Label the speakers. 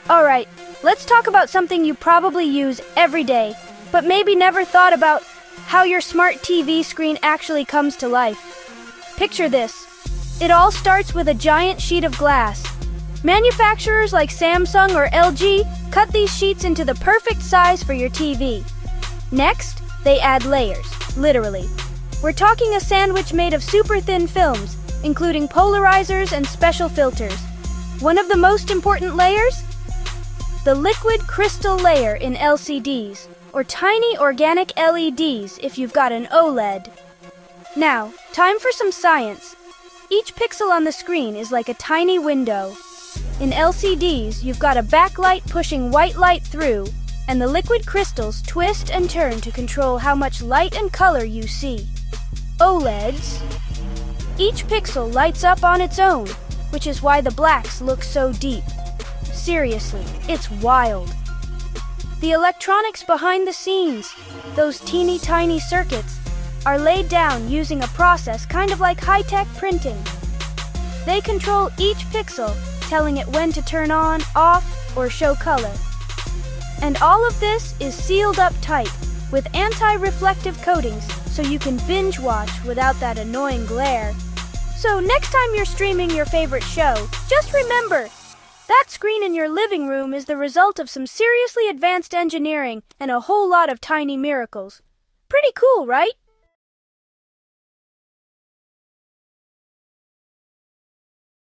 Speaker 1: Alright, let's talk about something you probably use every day, but maybe never thought about: how your smart TV screen actually comes to life. Picture this. It all starts with a giant sheet of glass. Manufacturers like Samsung or LG cut these sheets into the perfect size for your TV. Next, they add layers, literally. We're talking a sandwich made of super thin films, including polarizers and special filters. One of the most important layers? The liquid crystal layer in LCDs, or tiny organic LEDs if you've got an OLED. Now, time for some science. Each pixel on the screen is like a tiny window. In LCDs, you've got a backlight pushing white light through, and the liquid crystals twist and turn to control how much light and color you see. OLEDs. Each pixel lights up on its own, which is why the blacks look so deep. Seriously, it's wild. The electronics behind the scenes, those teeny tiny circuits, are laid down using a process kind of like high-tech printing. They control each pixel, telling it when to turn on, off, or show color. And all of this is sealed up tight with anti-reflective coatings so you can binge watch without that annoying glare. So next time you're streaming your favorite show, just remember, that screen in your living room is the result of some seriously advanced engineering and a whole lot of tiny miracles. Pretty cool, right?